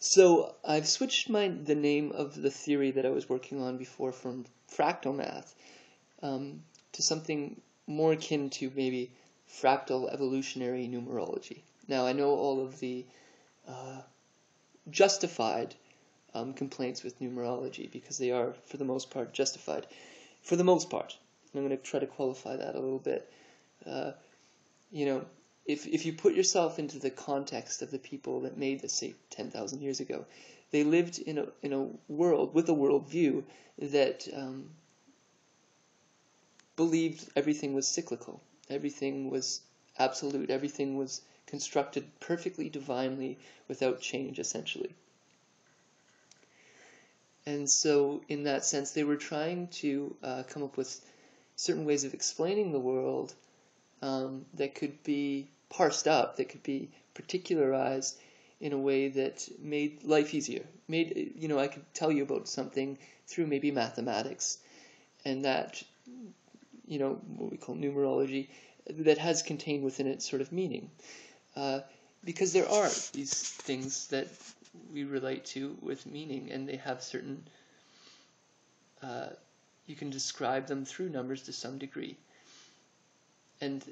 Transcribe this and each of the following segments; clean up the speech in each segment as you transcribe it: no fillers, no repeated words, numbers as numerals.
So I've switched the name of the theory that I was working on before from fractal math to something more akin to maybe fractal evolutionary numerology. Now I know all of the justified complaints with numerology because they are, for the most part, justified. For the most part. I'm going to try to qualify that a little bit. You know, if you put yourself into the context of the people that made this, say, 10,000 years ago, they lived in a world with a worldview that believed everything was cyclical, everything was absolute, everything was constructed perfectly divinely without change, essentially. And so, in that sense, they were trying to come up with certain ways of explaining the world that could be parsed up, that could be particularized in a way that made life easier. I could tell you about something through maybe mathematics, and that, what we call numerology, that has contained within it sort of meaning. Because there are these things that we relate to with meaning, and they have certain, you can describe them through numbers to some degree. And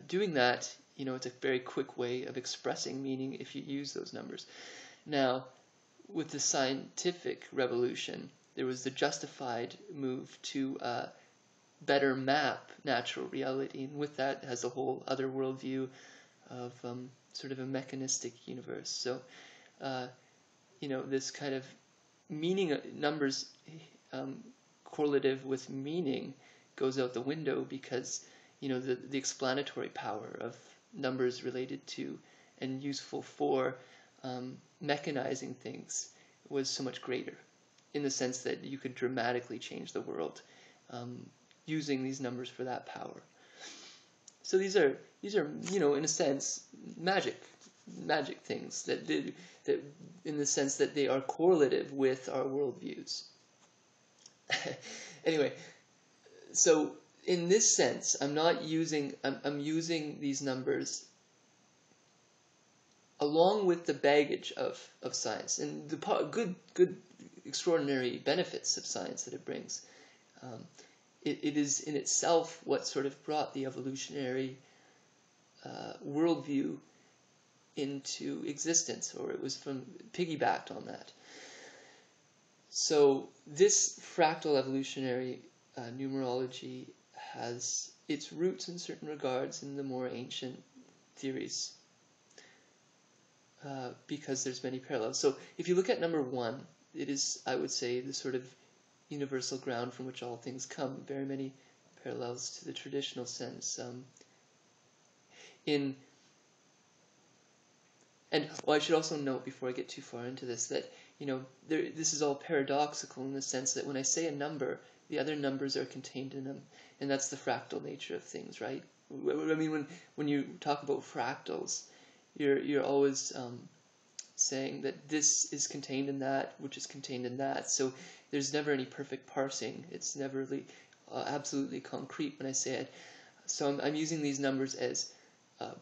doing that, it's a very quick way of expressing meaning if you use those numbers. Now, with the scientific revolution, there was the justified move to better map natural reality, and with that has a whole other worldview of sort of a mechanistic universe. So, this kind of meaning, numbers correlative with meaning goes out the window because the explanatory power of numbers related to and useful for mechanizing things was so much greater, in the sense that you could dramatically change the world using these numbers for that power. So these are in a sense magic things that in the sense that they are correlative with our worldviews. Anyway, so in this sense, I'm using these numbers along with the baggage of science and the good extraordinary benefits of science that it brings. It is in itself what sort of brought the evolutionary worldview into existence, or it was piggybacked on that. So this fractal evolutionary numerology has its roots in certain regards in the more ancient theories, because there's many parallels. So if you look at number 1, it is, I would say, the sort of universal ground from which all things come. Very many parallels to the traditional sense. I should also note before I get too far into this that this is all paradoxical in the sense that when I say a number, the other numbers are contained in them, and that's the fractal nature of things, right? I mean, when you talk about fractals, you're always saying that this is contained in that, which is contained in that. So there's never any perfect parsing. It's never really absolutely concrete when I say it. So I'm using these numbers as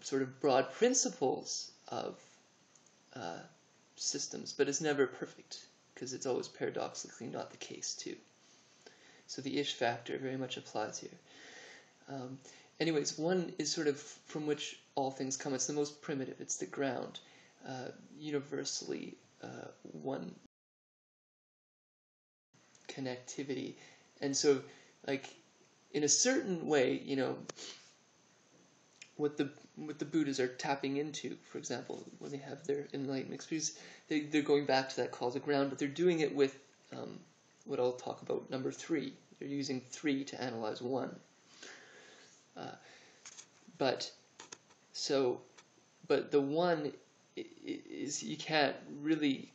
sort of broad principles of systems, but it's never perfect because it's always paradoxically not the case too. So the ish factor very much applies here. Anyways, 1 is sort of from which all things come. It's the most primitive. It's the ground. Universally, one connectivity. And so, like, in a certain way, what the Buddhas are tapping into, for example, when they have their enlightenment experience, they're going back to that call to ground, but they're doing it with what I'll talk about, number 3. They're using 3 to analyze 1. But the 1 is, you can't really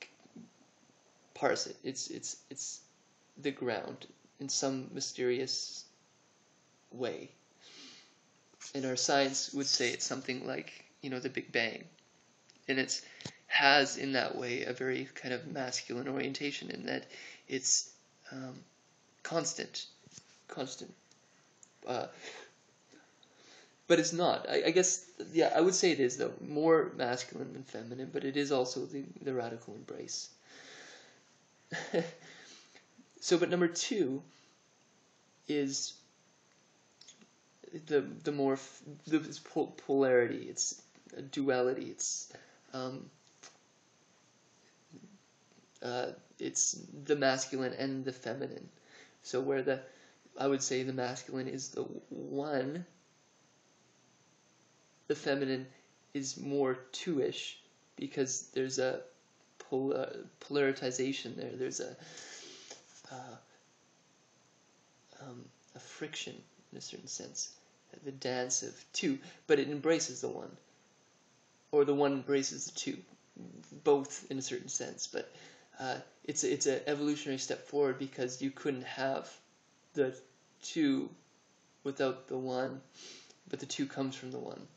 parse it. It's the ground in some mysterious way. And our science would say it's something like, the Big Bang. And it has, in that way, a very kind of masculine orientation in that it's constant. but it's not. I guess, yeah, I would say it is, though, more masculine than feminine, but it is also the radical embrace. So, but number 2 is the more it's polarity. It's a duality. It's the masculine and the feminine. So where I would say the masculine is the one, the feminine is more two-ish, because there's a polarization there. There's a friction in a certain sense, the dance of two, but it embraces the one, or the one embraces the two, both in a certain sense. But it's an evolutionary step forward, because you couldn't have the two without the one, but the two comes from the one.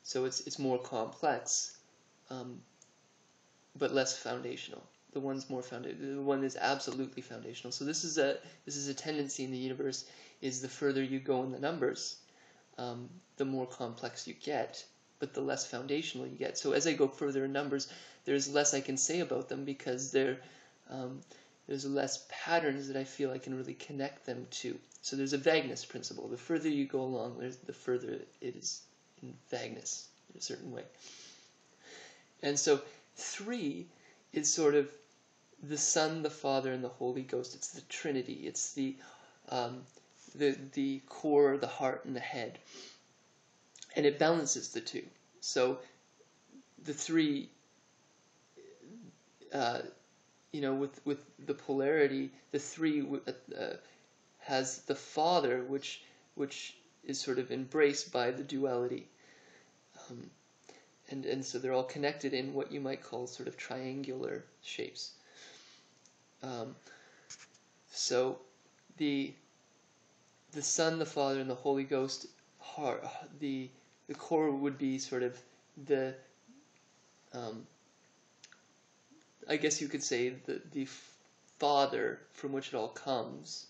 So it's more complex, but less foundational. The one's more the one is absolutely foundational. So this is a tendency in the universe, is the further you go in the numbers, the more complex you get, but the less foundational you get. So as I go further in numbers, there's less I can say about them, because there's less patterns that I feel I can really connect them to. So there's a vagueness principle. The further you go along, the further it is in vagueness in a certain way. And so 3 is sort of the Son, the Father, and the Holy Ghost. It's the Trinity. It's the core, the heart, and the head. And it balances the two. So the 3, with the polarity, the 3 has the Father, which is sort of embraced by the duality. And so they're all connected in what you might call sort of triangular shapes. So the Son, the Father, and the Holy Ghost, the core would be sort of the I guess you could say the Father from which it all comes,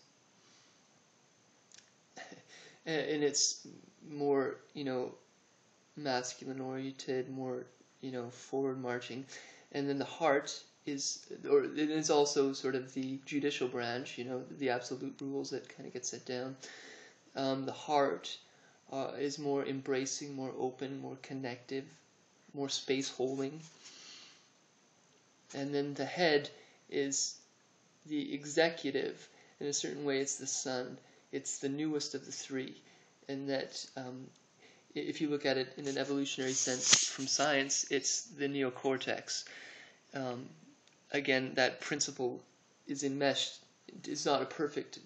and it's more masculine oriented, more forward marching, and then the heart it is also sort of the judicial branch, the absolute rules that kind of get set down. The heart is more embracing, more open, more connective, more space holding. And then the head is the executive. In a certain way, it's the Son. It's the newest of the 3. And that, if you look at it in an evolutionary sense from science, it's the neocortex. Again, that principle is enmeshed. It's not a perfect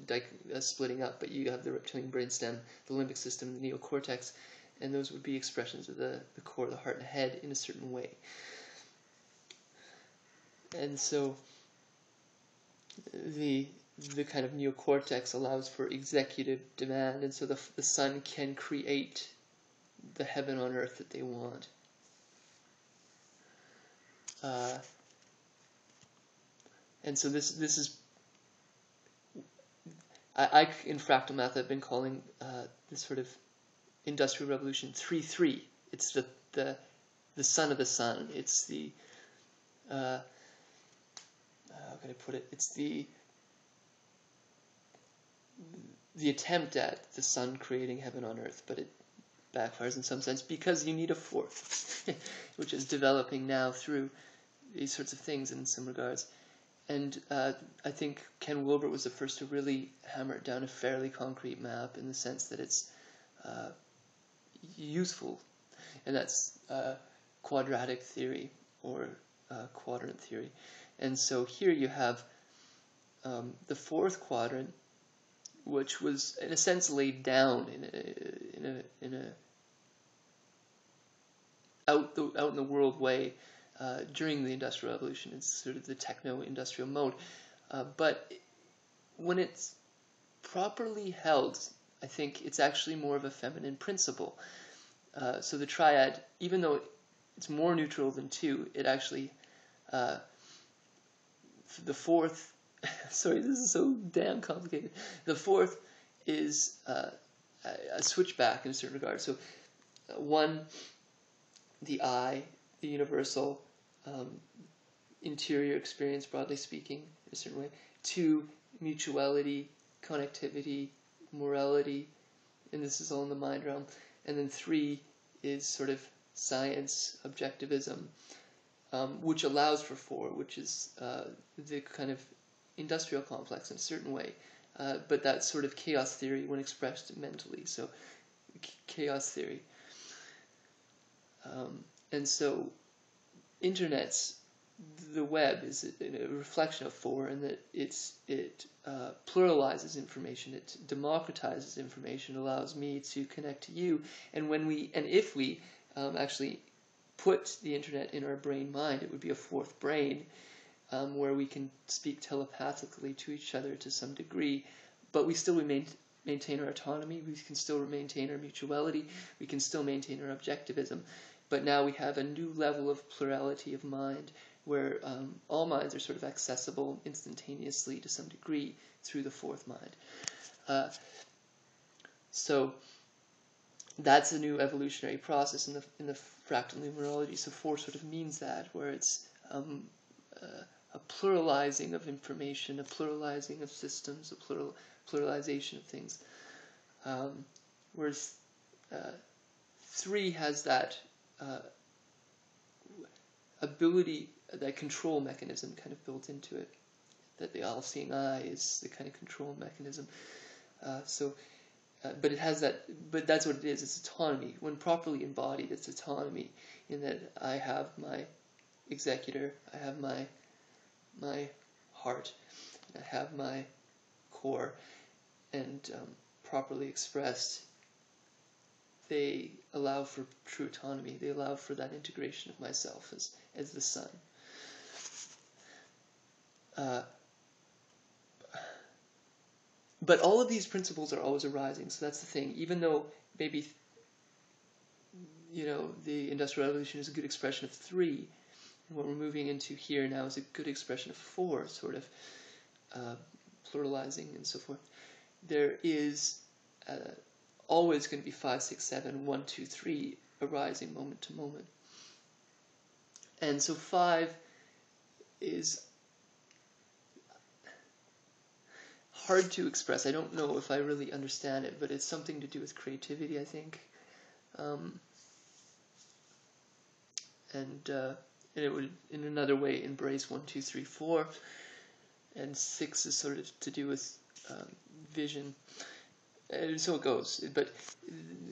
splitting up, but you have the reptilian brainstem, the limbic system, the neocortex, and those would be expressions of the core, the heart, and head in a certain way. And so the kind of neocortex allows for executive demand, and so the Son can create the heaven on earth that they want. And so this is I in fractal math I've been calling this sort of industrial revolution 3-3. It's the son of the sun. It's the how can I put it? It's the attempt at the sun creating heaven on earth, but it backfires in some sense, because you need a fourth, which is developing now through these sorts of things in some regards. And I think Ken Wilbert was the first to really hammer it down a fairly concrete map, in the sense that it's useful, and that's quadratic theory, or quadrant theory. And so here you have the fourth quadrant, which was in a sense laid down in a out in the world way during the Industrial Revolution. It's sort of the techno-industrial mode, but when it's properly held, I think it's actually more of a feminine principle. So the triad, even though it's more neutral than 2, it actually the fourth. Sorry, this is so damn complicated. The fourth is a switchback in a certain regard. So, one, the I, the universal interior experience, broadly speaking, in a certain way. Two, mutuality, connectivity, morality, and this is all in the mind realm. And then three is sort of science, objectivism, which allows for four, which is the kind of industrial complex in a certain way. But that's sort of chaos theory when expressed mentally. So, chaos theory. And so, the web is a reflection of four, in that it pluralizes information, it democratizes information, allows me to connect to you. And if we actually put the internet in our brain mind, it would be a fourth brain, where we can speak telepathically to each other to some degree, but we still maintain our autonomy, we can still maintain our mutuality, we can still maintain our objectivism. But now we have a new level of plurality of mind, where all minds are sort of accessible instantaneously to some degree through the fourth mind. So that's a new evolutionary process in the fractal numerology. So four sort of means that, where it's a pluralizing of information, a pluralizing of systems, a pluralization of things. Whereas three has that ability, that control mechanism kind of built into it. That the all-seeing eye is the kind of control mechanism. But it has that. But that's what it is. It's autonomy. When properly embodied, it's autonomy. In that I have my executor, I have my heart, and I have my core, and properly expressed, they allow for true autonomy. They allow for that integration of myself as the sun. But all of these principles are always arising, so that's the thing. Even though maybe, the Industrial Revolution is a good expression of three, and what we're moving into here now is a good expression of four, sort of pluralizing and so forth, there is always going to be 5, 6, 7, 1, 2, 3 arising moment to moment. And so 5 is hard to express. I don't know if I really understand it, but it's something to do with creativity, I think. And it would, in another way, embrace 1, 2, 3, 4. And 6 is sort of to do with vision. And so it goes. But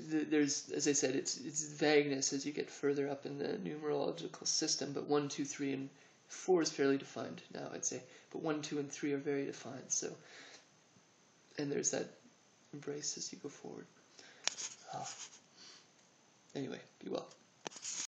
there's, as I said, it's vagueness as you get further up in the numerological system. But 1, 2, 3, and 4 is fairly defined now, I'd say. But 1, 2, and 3 are very defined. So, and there's that embrace as you go forward. Anyway, be well.